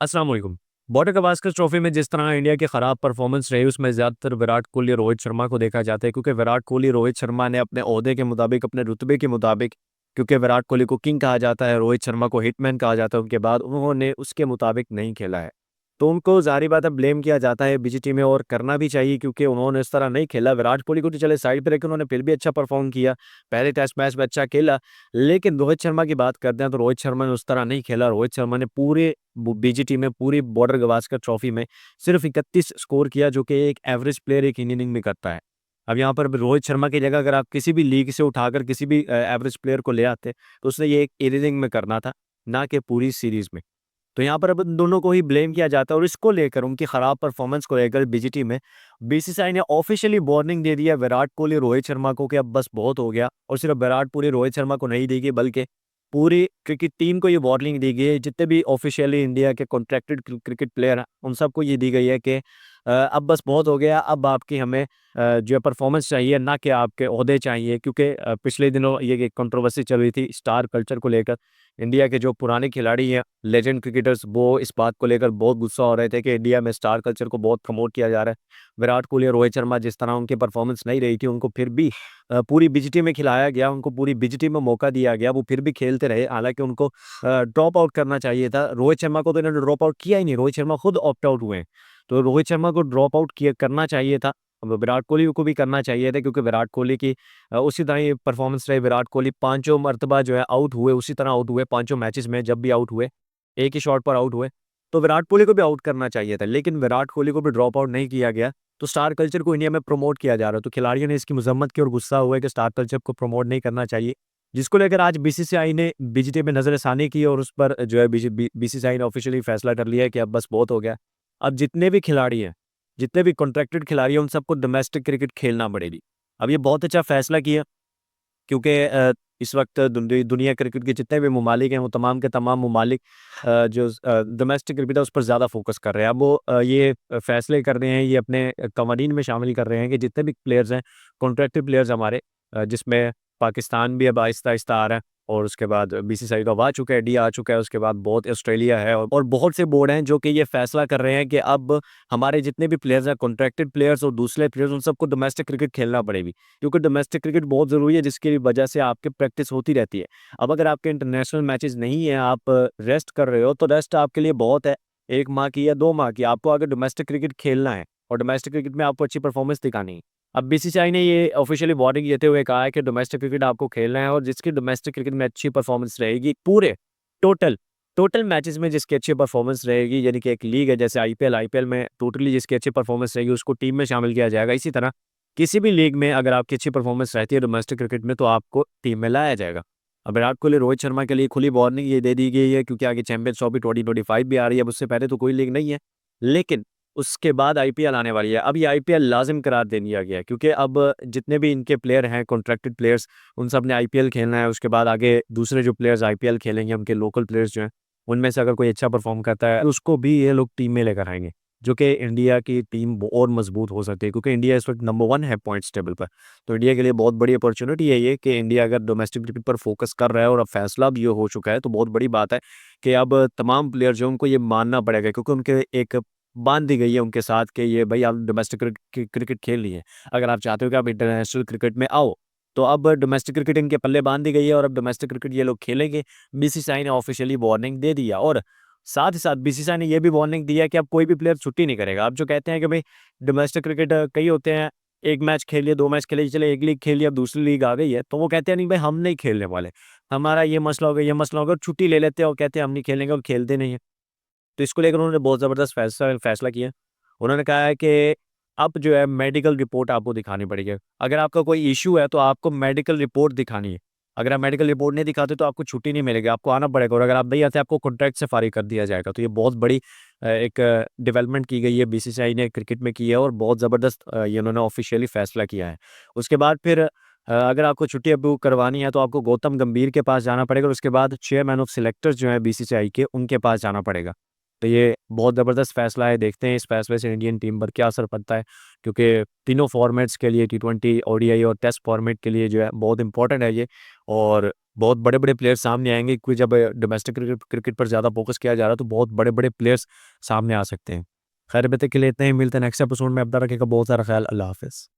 अस्सलाम वालेकुम। Border Gavaskar trophy में जिस तरह इंडिया की खराब परफॉर्मेंस रही उसमें ज़्यादातर विराट कोहली रोहित शर्मा को देखा जाता है, क्योंकि विराट कोहली रोहित शर्मा ने अपने ओहदे के मुताबिक, अपने रुतबे के मुताबिक, क्योंकि विराट कोहली को किंग कहा जाता है, रोहित शर्मा को हिटमैन कहा जाता है, उनके बाद उन्होंने उसके मुताबिक नहीं खेला है। तो उनको ज़ाहिर बात है ब्लेम किया जाता है बीजीटी में, और करना भी चाहिए क्योंकि उन्होंने इस तरह नहीं खेला। विराट कोहली को तो चले साइड पे रखे, उन्होंने फिर भी अच्छा परफॉर्म किया, पहले टेस्ट मैच में अच्छा खेला। लेकिन रोहित शर्मा की बात करते हैं तो रोहित शर्मा ने उस तरह नहीं खेला। रोहित शर्मा ने पूरे बीजीटी में, पूरी बॉर्डर गवास्कर ट्रॉफी में सिर्फ 31 स्कोर किया, जो कि एक एवरेज प्लेयर एक इनिंग में करता है। अब यहाँ पर रोहित शर्मा की जगह अगर आप किसी भी लीग से उठाकर किसी भी एवरेज प्लेयर को ले आते तो उसने ये एक इनिंग में करना था, ना कि पूरी सीरीज में। तो यहाँ पर अब इन दोनों को ही ब्लेम किया जाता है, और इसको लेकर, उनकी खराब परफॉर्मेंस को लेकर बीजीटी में बीसीसीआई ने ऑफिशियली वार्निंग दे दिया विराट कोहली रोहित शर्मा को कि अब बस बहुत हो गया। और सिर्फ विराट कोहली रोहित शर्मा को नहीं दी गई, बल्कि पूरी क्रिकेट टीम को ये वार्निंग दी गई है। जितने भी ऑफिशियली इंडिया के कॉन्ट्रैक्टेड क्रिकेट प्लेयर हैं उन सबको ये दी गई है कि अब बस बहुत हो गया, अब आपकी हमें जो परफॉर्मेंस चाहिए, ना कि आपके ओहदे चाहिए। क्योंकि पिछले दिनों ये कंट्रोवर्सी चल रही थी स्टार कल्चर को लेकर। इंडिया के जो पुराने खिलाड़ी हैं, लेजेंड क्रिकेटर्स, वो इस बात को लेकर बहुत गुस्सा हो रहे थे कि इंडिया में स्टार कल्चर को बहुत प्रमोट किया जा रहा है। विराट कोहली और रोहित शर्मा जिस तरह उनकी परफॉर्मेंस नहीं रही थी, उनको फिर भी पूरी बीजीटी में खिलाया गया, उनको पूरी बीजीटी में मौका दिया गया, वो फिर भी खेलते रहे। हालांकि उनको ड्रॉप आउट करना चाहिए था। रोहित शर्मा को तो इन्होंने ड्रॉप आउट किया ही नहीं, रोहित शर्मा खुद ऑप्ट आउट हुए हैं। तो रोहित शर्मा को ड्रॉप आउट किया करना चाहिए था। अब विराट कोहली को भी करना चाहिए था, क्योंकि विराट कोहली की उसी तरह ही परफॉर्मेंस रही। विराट कोहली पांचों मरतबा जो है आउट हुए, उसी तरह आउट हुए पांचों मैचेस में। जब भी आउट हुए एक ही शॉट पर आउट हुए, तो विराट कोहली को भी आउट करना चाहिए था। लेकिन विराट कोहली को भी ड्रॉप आउट नहीं किया गया। तो स्टार कल्चर को इंडिया में प्रमोट किया जा रहा है, तो खिलाड़ियों ने इसकी मजम्मत की और गुस्सा हुआ है कि स्टार कल्चर को प्रमोट नहीं करना चाहिए। जिसको लेकर आज बीसीसीआई ने बीजीटी में नजरसानी की, और उस पर जो है बीसीसीआई ने ऑफिशियली फैसला कर लिया है कि अब बस बहुत हो गया। अब जितने भी खिलाड़ी हैं, जितने भी कॉन्ट्रैक्टेड खिलाड़ी हैं, उन सबको डोमेस्टिक क्रिकेट खेलना पड़ेगी। अब ये बहुत अच्छा फैसला किया, क्योंकि इस वक्त दुनिया क्रिकेट के जितने भी ममालिक हैं, वो तमाम के तमाम ममालिक जो डोमेस्टिक क्रिकेट है उस पर ज़्यादा फोकस कर रहे हैं। अब वो ये फैसले कर रहे हैं, ये अपने कवानीन में शामिल कर रहे हैं कि जितने भी प्लेयर्स हैं, कॉन्ट्रैक्टेड प्लेयर्स हमारे, जिसमें पाकिस्तान भी अब आहिस्ता आहिस्ता आ रहा है, और उसके बाद बीसीसीआई का आ चुका है, डी आ चुका है, उसके बाद बहुत ऑस्ट्रेलिया है, और बहुत से बोर्ड हैं जो कि ये फैसला कर रहे हैं कि अब हमारे जितने भी प्लेयर्स हैं, कॉन्ट्रैक्टेड प्लेयर्स और दूसरे प्लेयर्स, उन सबको डोमेस्टिक क्रिकेट खेलना पड़ेगी। क्योंकि डोमेस्टिक क्रिकेट बहुत ज़रूरी है, जिसकी वजह से आपकी प्रैक्टिस होती रहती है। अब अगर आपके इंटरनेशनल मैचेस नहीं है, आप रेस्ट कर रहे हो, तो रेस्ट आपके लिए बहुत है, 1 माह की या 2 माह की। आपको अगर डोमेस्टिक क्रिकेट खेलना है और डोमेस्टिक क्रिकेट में आपको अच्छी परफॉर्मेंस दिखानी है। अब बीसीसीआई ने ये ऑफिशियली वार्निंग देते हुए कहा है कि डोमेस्टिक क्रिकेट आपको खेलना है, और जिसकी डोमेस्टिक क्रिकेट में अच्छी परफॉर्मेंस रहेगी, पूरे टोटल टोटल मैचेस में जिसकी अच्छी परफॉर्मेंस रहेगी, यानी कि एक लीग है जैसे आईपीएल, आईपीएल में टोटली जिसकी अच्छी परफॉर्मेंस रहेगी उसको टीम में शामिल किया जाएगा। इसी तरह किसी भी लीग में अगर आपकी अच्छी परफॉर्मेंस रहती है डोमेस्टिक क्रिकेट में, तो आपको टीम में लाया जाएगा। अब विराट कोहली रोहित शर्मा के लिए खुली वार्निंग ये दे दी गई है, क्योंकि आगे चैंपियंस ट्रॉफी 2025 भी आ रही है। अब उससे पहले तो कोई लीग नहीं है, लेकिन उसके बाद आईपीएल आने वाली है। अब ये आईपीएल लाजिम करार दे दिया गया है, क्योंकि अब जितने भी इनके प्लेयर हैं, कॉन्ट्रैक्टेड प्लेयर्स, उन सब ने आईपीएल खेलना है। उसके बाद आगे दूसरे जो प्लेयर्स आईपीएल खेलेंगे, उनके लोकल प्लेयर्स जो हैं, उनमें से अगर कोई अच्छा परफॉर्म करता है, उसको भी ये लोग टीम में लेकर आएंगे, जो कि इंडिया की टीम और मजबूत हो सकती है, क्योंकि इंडिया इस वक्त नंबर 1 है पॉइंट्स टेबल पर। तो इंडिया के लिए बहुत बड़ी अपॉर्चुनिटी है ये, कि इंडिया अगर डोमेस्टिक क्रिकेट पर फोकस कर रहा है और अब फैसला भी ये हो चुका है, तो बहुत बड़ी बात है कि अब तमाम प्लेयर जो हैं, उनको ये मानना पड़ेगा, क्योंकि उनके एक बांध दी गई है उनके साथ कि ये भाई आप डोमेस्टिक क्रिकेट खेलनी है। अगर आप चाहते हो कि आप इंटरनेशनल क्रिकेट में आओ, तो अब डोमेस्टिक क्रिकेट इनके पल्ले बांध दी गई है, और अब डोमेस्टिक क्रिकेट ये लोग खेलेंगे। बीसीसीआई ने ऑफिशियली वार्निंग दे दिया, और साथ ही साथ बीसीसीआई ने यह भी वार्निंग दिया कि अब कोई भी प्लेयर छुट्टी नहीं करेगा। अब जो कहते हैं कि भाई डोमेस्टिक क्रिकेट कई होते हैं, एक मैच खेल लिया, 2 मैच खेले, चले एक लीग खेल लिया, अब दूसरी लीग आ गई है, तो वो कहते हैं नहीं भाई हम नहीं खेलने वाले, हमारा ये मसला होगा, ये मसला होगा, छुट्टी ले लेते हैं और कहते हैं हम नहीं खेलेंगे, और खेलते नहीं है। तो इसको लेकर उन्होंने बहुत ज़बरदस्त फैसला फैसला किया। उन्होंने कहा है कि अब जो है मेडिकल रिपोर्ट आपको दिखानी पड़ेगी। अगर आपका कोई इश्यू है तो आपको मेडिकल रिपोर्ट दिखानी है। अगर आप मेडिकल रिपोर्ट नहीं दिखाते तो आपको छुट्टी नहीं मिलेगी, आपको आना पड़ेगा, और अगर आप नहीं आते आपको कॉन्ट्रैक्ट से फारिग कर दिया जाएगा। तो ये बहुत बड़ी एक डेवलपमेंट की गई है बीसीसीआई ने क्रिकेट में की है, और बहुत ज़बरदस्त ये उन्होंने ऑफिशियली फैसला किया है। उसके बाद फिर अगर आपको छुट्टी अप्रूव करवानी है तो आपको गौतम गंभीर के पास जाना पड़ेगा, और उसके बाद चेयरमैन ऑफ सिलेक्टर्स जो है बीसीसीआई के, उनके पास जाना पड़ेगा। तो ये बहुत ज़बरदस्त फैसला है, देखते हैं इस फैसले से इंडियन टीम पर क्या असर पड़ता है, क्योंकि तीनों फॉर्मेट्स के लिए टी20, ओडीआई और टेस्ट फॉर्मेट के लिए जो है बहुत इंपॉर्टेंट है ये। और बहुत बड़े-बड़े प्लेयर्स सामने आएँगे, क्योंकि जब डोमेस्टिक क्रिकेट क्रिकेट पर ज़्यादा फोकस किया जा रहा है तो बहुत बड़े-बड़े प्लेयर्स सामने आ सकते हैं। खैर अभी तक के लिए इतना ही, मिलते हैं नेक्स्ट एपिसोड में। अपना रखिएगा बहुत सारा ख्याल। अल्लाह हाफ़िज़।